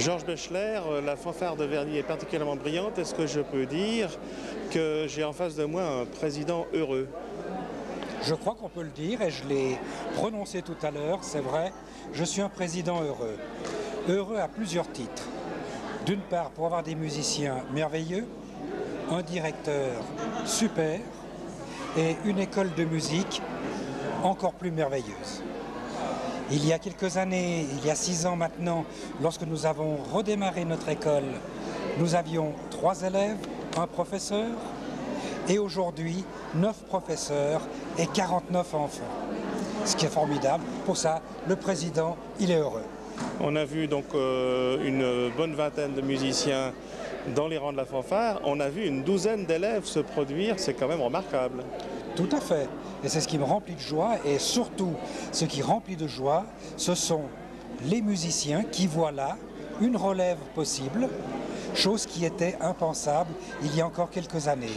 Georges Bechler, la fanfare de Vernier est particulièrement brillante. Est-ce que je peux dire que j'ai en face de moi un président heureux? Je crois qu'on peut le dire et je l'ai prononcé tout à l'heure, c'est vrai, je suis un président heureux. Heureux à plusieurs titres. D'une part pour avoir des musiciens merveilleux, un directeur super et une école de musique encore plus merveilleuse. Il y a quelques années, il y a 6 ans maintenant, lorsque nous avons redémarré notre école, nous avions 3 élèves, un professeur, et aujourd'hui 9 professeurs et 49 enfants. Ce qui est formidable. Pour ça, le président, il est heureux. On a vu donc une bonne vingtaine de musiciens dans les rangs de la fanfare. On a vu une douzaine d'élèves se produire, c'est quand même remarquable. Tout à fait. Et c'est ce qui me remplit de joie. Et surtout, ce qui remplit de joie, ce sont les musiciens qui voient là une relève possible, chose qui était impensable il y a encore quelques années.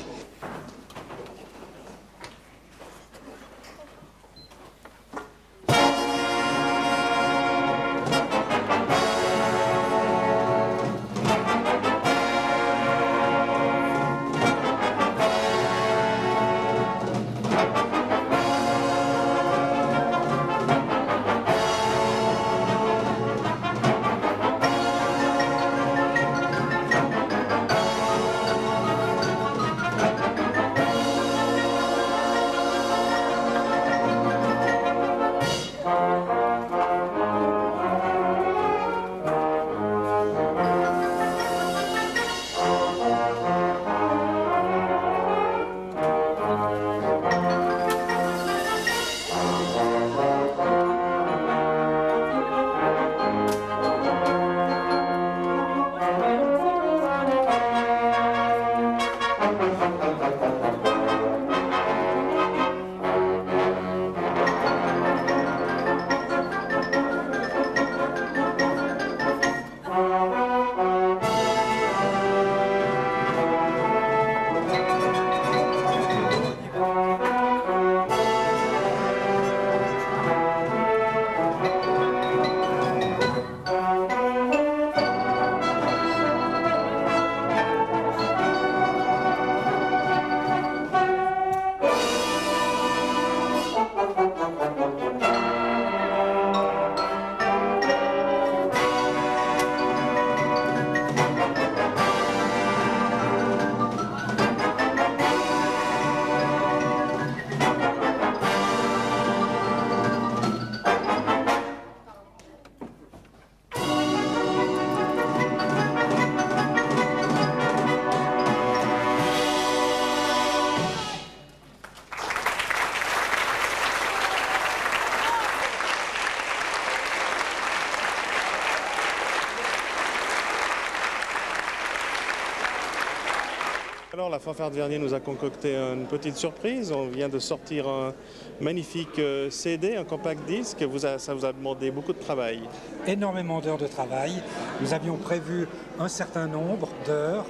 Alors la fanfare de Vernier nous a concocté une petite surprise. On vient de sortir un magnifique CD, un compact disque. Ça vous a demandé beaucoup de travail. Énormément d'heures de travail. Nous avions prévu un certain nombre d'heures.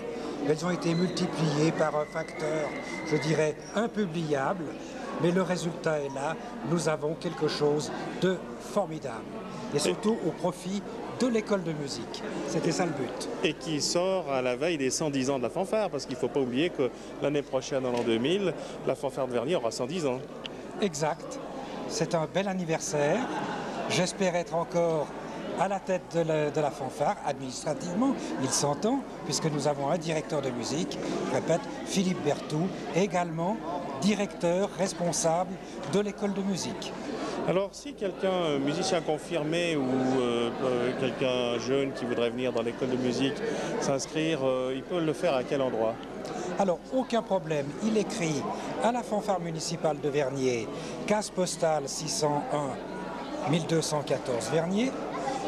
Elles ont été multipliées par un facteur, je dirais, impubliable. Mais le résultat est là. Nous avons quelque chose de formidable. Et surtout au profit de l'école de musique. C'était ça le but. Et qui sort à la veille des 110 ans de la fanfare, parce qu'il ne faut pas oublier que l'année prochaine, en l'an 2000, la fanfare de Vernier aura 110 ans. Exact. C'est un bel anniversaire. J'espère être encore à la tête de la fanfare, administrativement, il s'entend, puisque nous avons un directeur de musique, je répète, Philippe Berthoud, également directeur responsable de l'école de musique. Alors, si quelqu'un, musicien confirmé ou quelqu'un jeune qui voudrait venir dans l'école de musique s'inscrire, il peut le faire à quel endroit? Alors, aucun problème. Il écrit à la fanfare municipale de Vernier, case postale 601 1214 Vernier,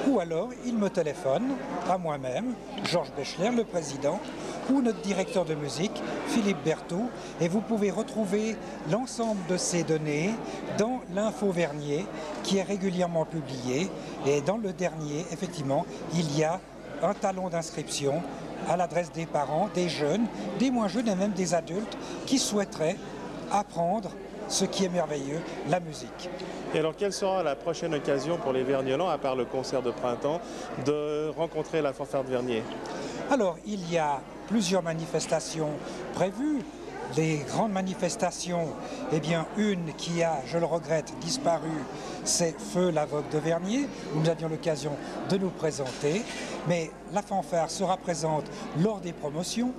ou alors il me téléphone à moi-même, Georges Bechler, le président, ou notre directeur de musique, Philippe Berthoud, et vous pouvez retrouver l'ensemble de ces données dans l'info Vernier, qui est régulièrement publié, et dans le dernier, effectivement, il y a un talon d'inscription à l'adresse des parents, des jeunes, des moins jeunes et même des adultes qui souhaiteraient apprendre ce qui est merveilleux, la musique. Et alors, quelle sera la prochaine occasion pour les Vergnolans, à part le concert de printemps, de rencontrer la fanfare de Vernier? Alors, il y a plusieurs manifestations prévues. Les grandes manifestations, eh bien, une qui a, je le regrette, disparu, c'est Feu la Vogue de Vernier, où nous avions l'occasion de nous présenter. Mais la fanfare sera présente lors des promotions,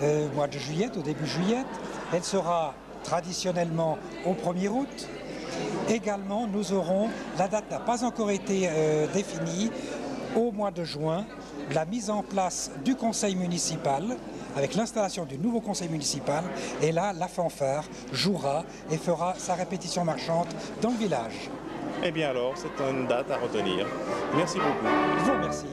au mois de juillet, au début juillet. Elle sera traditionnellement au 1er août. Également, nous aurons, la date n'a pas encore été définie, au mois de juin, la mise en place du conseil municipal, avec l'installation du nouveau conseil municipal, et là, la fanfare jouera et fera sa répétition marchande dans le village. Eh bien alors, c'est une date à retenir. Merci beaucoup. Je vous remercie.